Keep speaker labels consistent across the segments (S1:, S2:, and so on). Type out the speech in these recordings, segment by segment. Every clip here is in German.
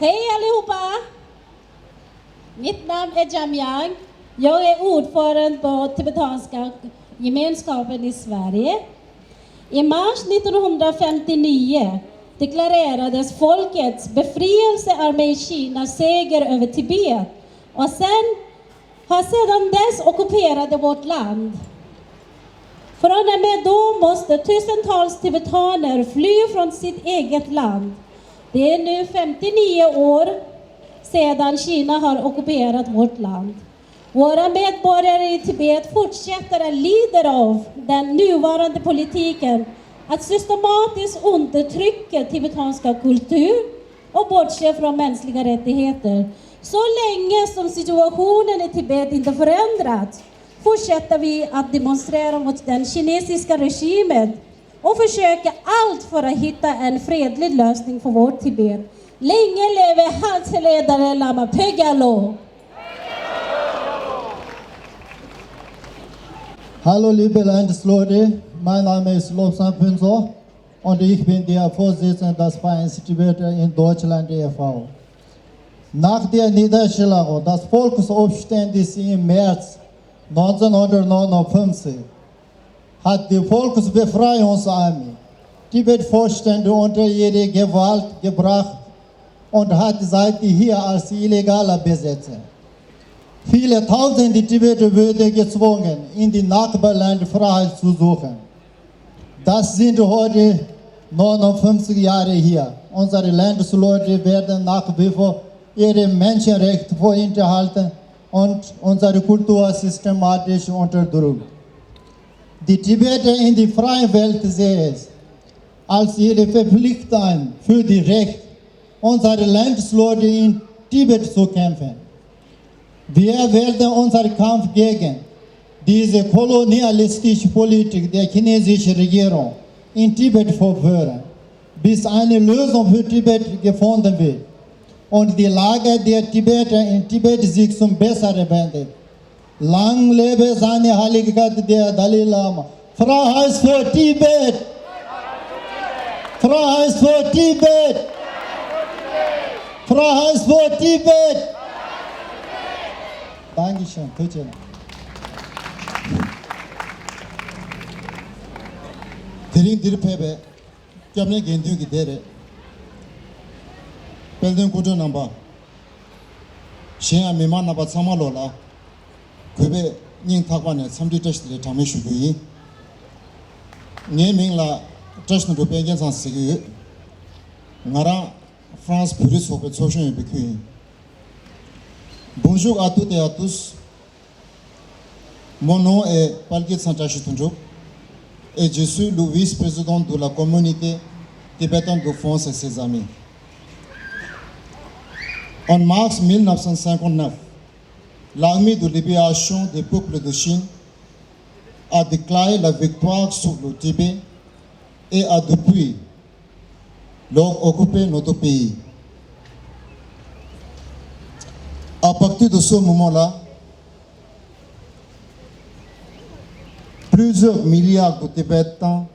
S1: Hej allihopa! Mitt namn är Jamyang. Jag är ordförande på Tibetanska gemenskapen i Sverige. I mars 1959 deklarerades folkets befrielsearmé i Kina seger över Tibet och har sedan dess ockuperat vårt land. Från och med då måste tusentals tibetaner fly från sitt eget land. Det är nu 59 år sedan Kina har ockuperat vårt land. Våra medborgare i Tibet fortsätter att lida av den nuvarande politiken att systematiskt undertrycka tibetanska kultur och bortse från mänskliga rättigheter. Så länge som situationen i Tibet inte förändrats fortsätter vi att demonstrera mot den kinesiska regimen och försöka allt för att hitta en fredlig lösning för vårt Tibet. Länge leve halsledare Lama Pegalo!
S2: Hallo liebe Landsleute, mein Name ist Lobsang Pünzo und ich bin der Vorsitzende des Vereins Tibetan in Deutschland e.V. Nach der Niederschlagung des Volksaufstandes im März 1959 hat die Volksbefreiungsarmee Tibet vollständig unter ihre Gewalt gebracht und hat seitdem hier als illegaler Besitzer. Viele tausende Tibeter wurden gezwungen, in die Nachbarländer Freiheit zu suchen. Das sind heute 59 Jahre hier. Unsere Landsleute werden nach wie vor ihre Menschenrechte vorenthalten und unsere Kultur systematisch unterdrückt. Die Tibeter in der freien Welt sehen es als ihre Verpflichtung für die Rechte unserer Landsleute in Tibet zu kämpfen. Wir werden unseren Kampf gegen diese kolonialistische Politik der chinesischen Regierung in Tibet fortführen, bis eine Lösung für Tibet gefunden wird und die Lage der Tibeter in Tibet sich zum Besseren wendet. Lang lebe seine Heiligkeit der Dalai Lama. Freiheit für Tibet! Freiheit für Tibet! Freiheit für Tibet! Dankeschön, bitte.
S3: Terin dirpebe jamne gendu gidere pelden kujo namba shea mema naba samalola kube ning thakwane samdi test le thame shugi nge mingla test no pengen san sigi ngara France police hope social bikui. Bonjour à toutes et à tous. Mon nom est Palkit Santashi Tunjuk et je suis le vice-président de la communauté tibétaine de France et ses amis. En mars 1959, l'armée de libération des peuples de Chine a déclaré la victoire sur le Tibet et a depuis lors occupé notre pays. À partir de ce moment-là, plusieurs milliards de Tibétains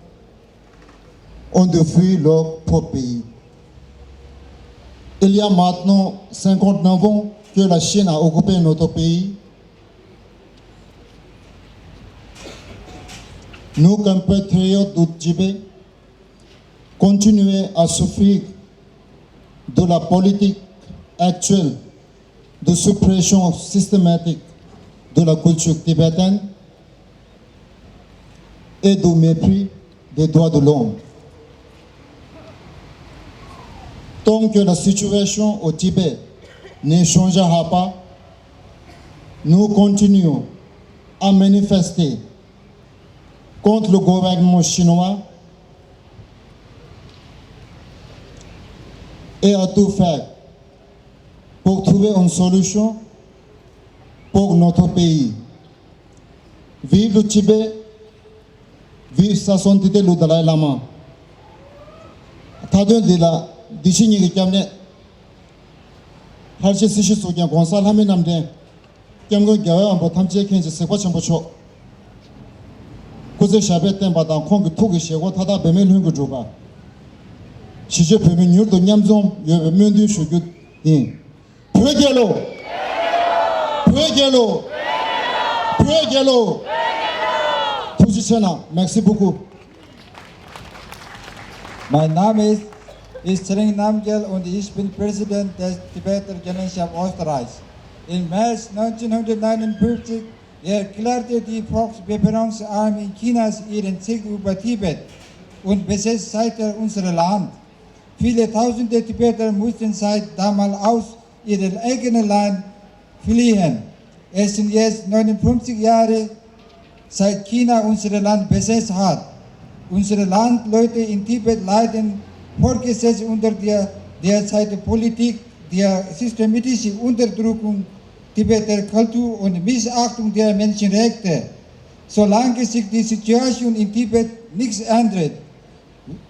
S3: ont fui leur propre pays. Il y a maintenant 59 ans que la Chine a occupé notre pays. Nous, compatriotes du Tibet, continuons à souffrir de la politique actuelle de suppression systématique de la culture tibétaine et de mépris des droits de l'homme. Tant que la situation au Tibet ne changera pas, nous continuons à manifester contre le gouvernement chinois et à tout faire pour trouver une solution pour notre pays. Vive le Tibet, vive sa sainteté le Dalai Lama. Tadon de la dishini ki kamne harche sishi sogyan gonsal hame namde kamgo gyawa ambo tamche kenje sekwa chambo cho kuze shabe ten badan kong tugi shego tada bemel hungu juba shije peme nyur do nyamzom yobe mendu shugut din. Pögelo. Pögelo. Pögelo. Positioner. Merci beaucoup.
S4: Mein Name ist Tsering Namgyal und ich bin Präsident der Tibeter Genossenschaft Österreichs. Im März 1959 erklärte die Volksbefreiungsarmee Chinas ihren Sieg über Tibet und besetzt seither unser Land. Viele tausende Tibeter mussten seit damals aus ihrem eigenen Land fliehen. Es sind jetzt 59 Jahre, seit China unser Land besetzt hat. Unsere Landleute in Tibet leiden fortgesetzt unter der derzeitigen Politik, der systematischen Unterdrückung Tibeter Kultur und Missachtung der Menschenrechte. Solange sich die Situation in Tibet nichts ändert,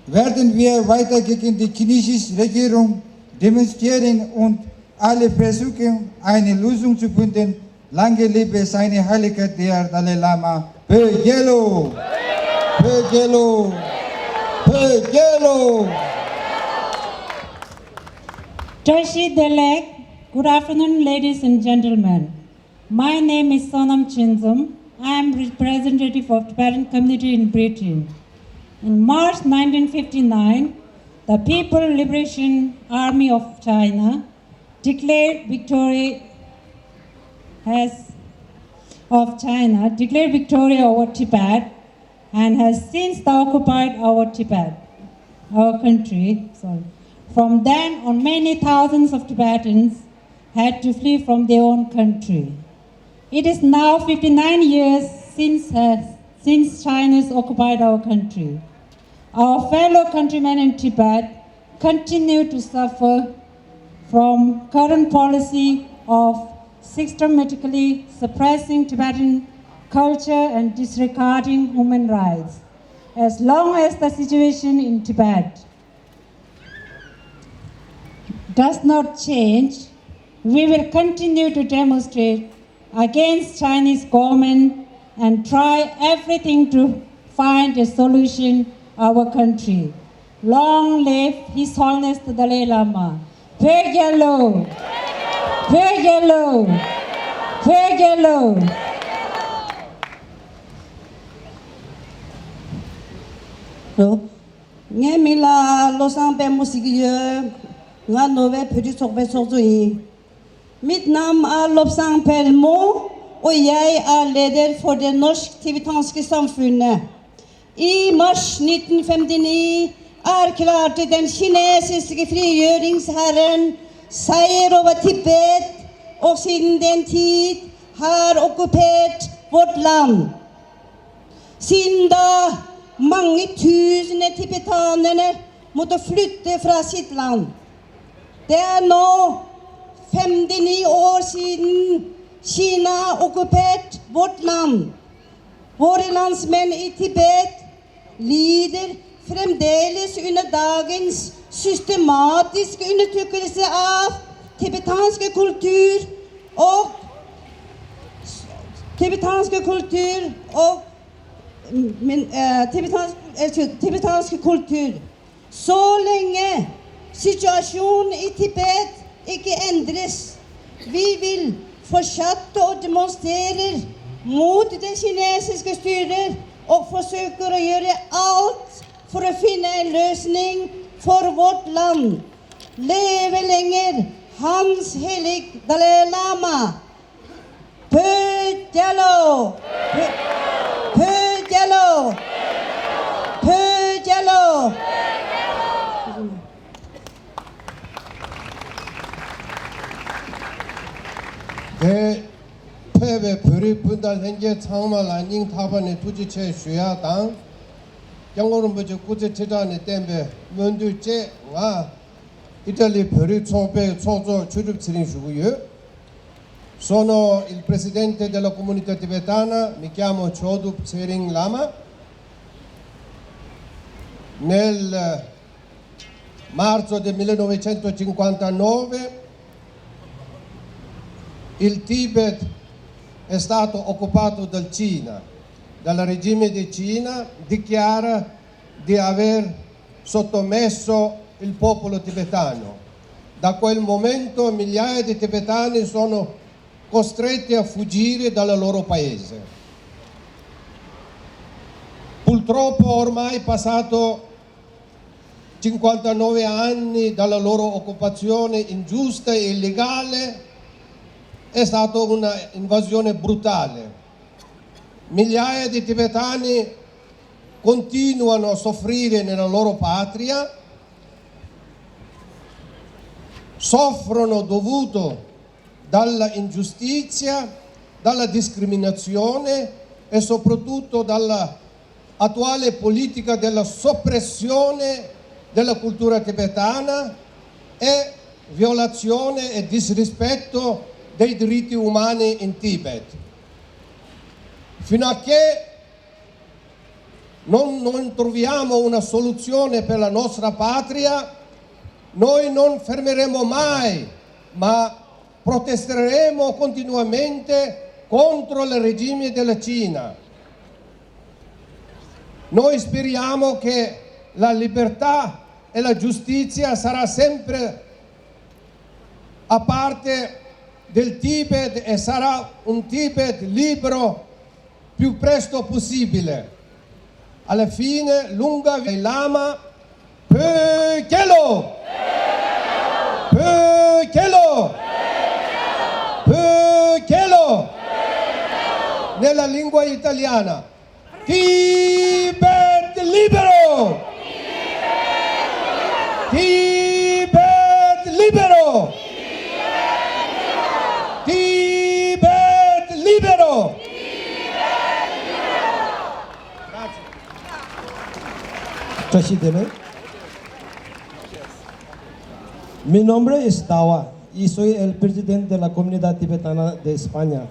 S4: werden wir weiter gegen die chinesische Regierung demonstrieren und alle Versuche, eine Lösung zu finden. Lange lebe seine Heiligkeit, der Dalai Lama. Pögelo! Pögelo! Pögelo!
S5: Toshi Delek, good afternoon, ladies and gentlemen. My name is Sonam Chinzum. I am representative of Tibetan community in Britain. In March 1959, the People Liberation Army of China declared victory over Tibet and has since occupied our country. From then on, many thousands of Tibetans had to flee from their own country. It is now 59 years since China has occupied our country. Our fellow countrymen in Tibet continue to suffer from current policy of systematically suppressing Tibetan culture and disregarding human rights. As long as the situation in Tibet does not change, we will continue to demonstrate against Chinese government and try everything to find a solution our country. Long live His Holiness the Dalai Lama. Pögelo! Pögelo! Pögelo!
S6: Nghe mi la lo sang pe musiki ye nga nove pedi sokbe sokzui. Mitt namn är Lobsang Pelmo och jag är ledare för det norsk-tibetanske samfunnet. I mars 1959 erklärte den kinesiske frigjøringsherren seier over Tibet och sedan den tid har ockuperat vårt land. Siden da mange tusende tibetanere måtte flytte fra sitt land. Det er nå 59 år siden Kina okkuperte vårt land. Våre landsmenn i Tibet lider fremdeles under dagens systematiske undertrykkelse av tibetanske kultur og tibetanske kultur. Så lenge situasjonen i Tibet ikke endres, vi vil fortsette å demonstrere mot det kinesiske styret og forsøker å gjøre alt for å finne en løsning for vårt land. Leve lenger Hans Hellig Dalai Lama. Pögelo! Pögelo! Pögelo!
S2: 대 패배 불이 분달 현재 창말 안닝 타반의 투지체 수야당 영어는 뭐죠 구제 제단의 땜배 먼들제 와 이탈리 별이 초배 초조 주립 지rin수고요. Sono il presidente della comunità tibetana, mi chiamo Chodup Tsering Lama. Nel marzo del 1959 il Tibet è stato occupato dal Cina, dal regime di Cina dichiara di aver sottomesso il popolo tibetano
S7: Da quel momento migliaia di tibetani sono costretti a fuggire dal loro paese. Purtroppo ormai passato 59 anni dalla loro occupazione ingiusta e illegale, è stata una invasione brutale. Migliaia di tibetani continuano a soffrire nella loro patria, soffrono dovuto dalla ingiustizia, dalla discriminazione e soprattutto dalla attuale politica della soppressione della cultura tibetana e violazione e disrispetto dei diritti umani in Tibet. Fino a che non troviamo una soluzione per la nostra patria, noi non fermeremo mai, ma protesteremo continuamente contro il regime della Cina. Noi speriamo che la libertà e la giustizia sarà sempre a parte del Tibet e sarà un Tibet libero più presto possibile. Alla fine, lunga vita Lama, Pökelo! Pökelo! Pökelo! Nella lingua italiana. Tibet libero! Tibet libero! Tibet libero!
S8: Presidente, mi nombre es Dawa y soy el presidente de la comunidad tibetana de España.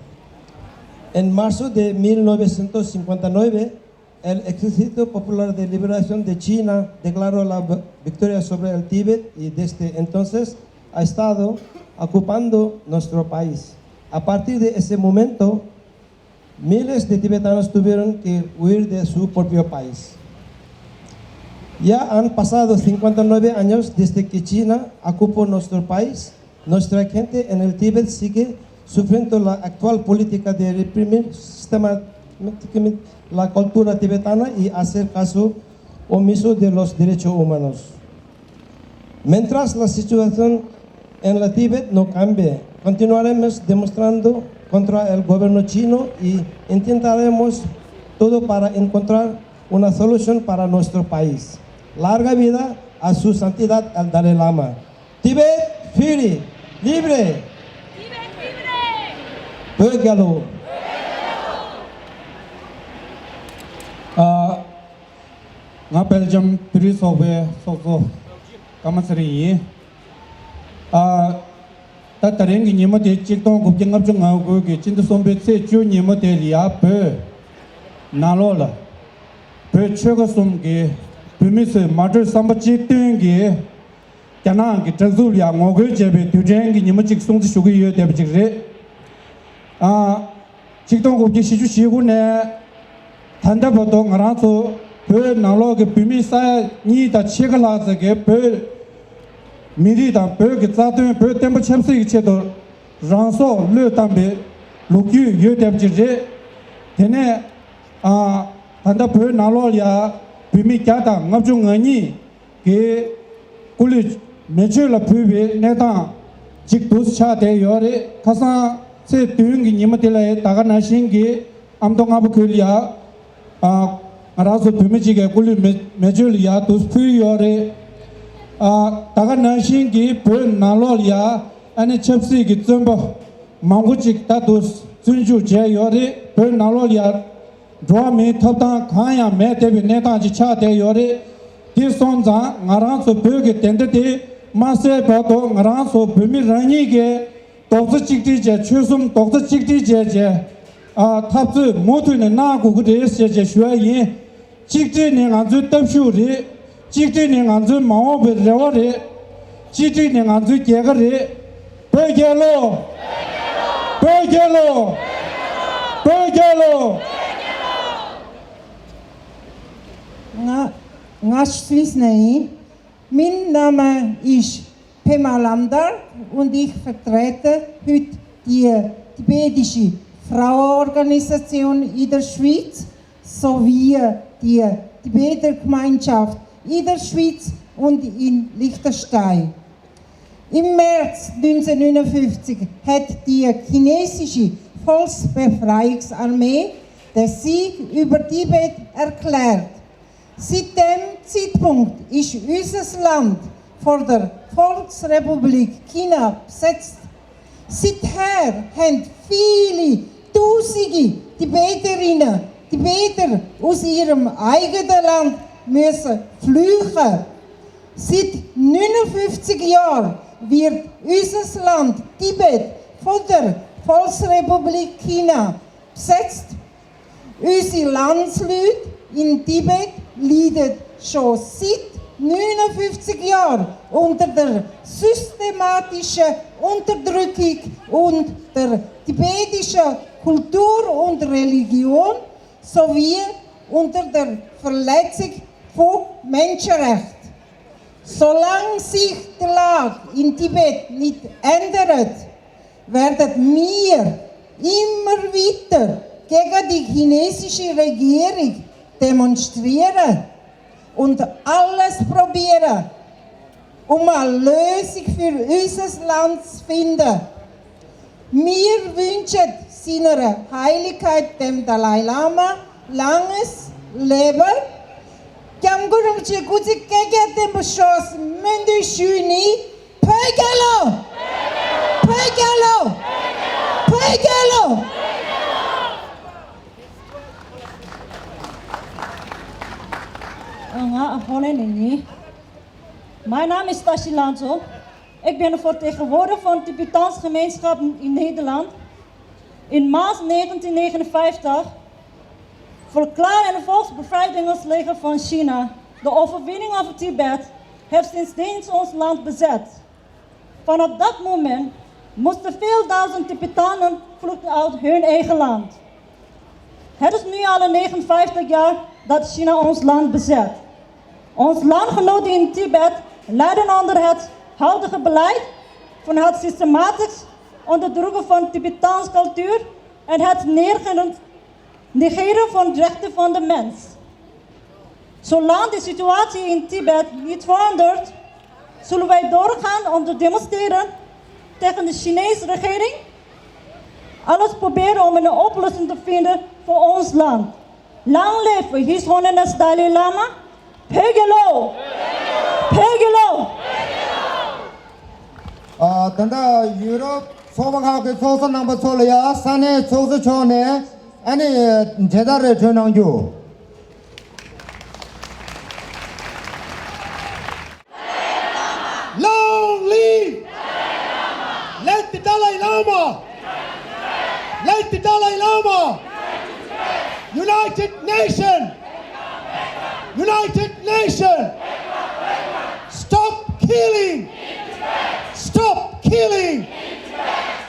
S8: En marzo de 1959, el Ejército Popular de Liberación de China declaró la victoria sobre el Tíbet y desde entonces ha estado ocupando nuestro país. A partir de ese momento, miles de tibetanos tuvieron que huir de su propio país. Ya han pasado 59 años desde que China ocupó nuestro país. Nuestra gente en el Tíbet sigue sufriendo la actual política de reprimir sistemáticamente la cultura tibetana y hacer caso omiso de los derechos humanos. Mientras la situación en el Tíbet no cambie, continuaremos demostrando contra el gobierno chino y intentaremos todo para encontrar una solución para nuestro país. Larga vida a su santidad el Dalai Lama. Tíbet, free, libre.
S9: Tíbet, libre.
S8: Pökelo.
S10: Nga Belgium turi sobe sozo kamasri ta tarengi nyimo de chikton ko jingap junga go ge chindu sombe se chu nyimo de liya pe nalola pe chego somge pumise mater samba chitin ge kana ge tzu liya ngoge jebe tujengi nyimo chik songzi shugi ye de bjigre chikton ko ji shichu shigu ne tanda bodo ngaraso pe nalo ge pumisa ni da chigla ze ge pe miri da pe ge zatun pe tempo chemsi ge chedo ranso le tambe lokyu ye de bjigre tene tanda pe nalo ya pumi kya da ngabju ngani ge kuli meche la pube ne da chik dus cha de yore khasa se tyung gi nyima de la daga na shin ge amdong ab khulya arazo pumi ji ge kuli meche ya dus phu yore daga na shin ge pe nalo ya ane chepsi gi tsomba mangu chik ta dus sunju je yore pe nalo ya dwa me thapta khaya me te bi ne ta ji cha de yore ti son za ngara so pe ge tende de ma se ba to ngara so pumi rani ge doksa chikti je chusum doksa chikti je thapzu motu ne na gu gu de se je shua yin chikti ne nga zu tap shu ri chikti ne nga zu ma wo be re wa ri chikti ne nga zu ge ga ri pe ge lo pe ge lo pe ge lo
S11: nga Swiss nei min Name ist
S5: Pema Lamdar und ich vertrete heute die tibetische Frauenorganisation in der Schweiz sowie die Tibeter Gemeinschaft in der Schweiz und in Liechtenstein. Im März 1959 hat die chinesische Volksbefreiungsarmee den Sieg über Tibet erklärt. Seit dem Zeitpunkt ist unser Land von der Volksrepublik China besetzt. Seither haben viele Tausende Tibeterinnen, Tibeter aus ihrem eigenen Land müssen flüchten. Seit 59 Jahren wird unser Land Tibet von der Volksrepublik China besetzt. Unsere Landsleute in Tibet leiden schon seit 59 Jahren unter der systematischen Unterdrückung und der tibetischen Kultur und Religion sowie unter der Verletzung von Menschenrechten. Solange sich die Lage in Tibet nicht ändert, werden wir immer weiter gegen die chinesische Regierung demonstrieren und alles probieren, um eine Lösung für unser Land zu finden. Wir wünschen seiner Heiligkeit, dem Dalai Lama, langes Leben.
S11: Mijn naam is Tashi Lanzo. Ik ben een vertegenwoordiger van de Tibetanse gemeenschap in Nederland. In maart 1959 verklaarde het Volksbevrijdingsleger van China de overwinning over Tibet, heeft sindsdien ons land bezet. Vanaf dat moment moesten veel duizend Tibetanen vluchten uit hun eigen land. Het is nu al 59 jaar dat China ons land bezet. Ons landgenoten in Tibet lijden onder het huidige beleid van het systematisch onderdrukken van Tibetaanse cultuur en het negeren van de rechten van de mens. Zolang de situatie in Tibet niet verandert, zullen wij doorgaan om te demonstreren tegen de Chinese regering. Alles proberen om een oplossing te vinden voor ons land. Lang leven His Holiness Dalai Lama. Pegelo! Pegelo!
S12: Tanda Europe 소방하고 소선 넘버 솔이야 산에 소수 전에 아니 제다를 전환주
S13: Long live! Let the Dalai Lama! Let the Dalai Lama! United Nation! United Nation! Stop killing! Stop killing!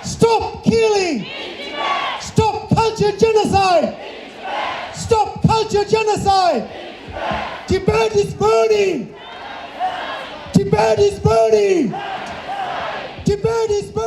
S13: Stop killing! Stop culture genocide! Stop culture genocide! Tibet is burning! Tibet is burning! Tibet is burning!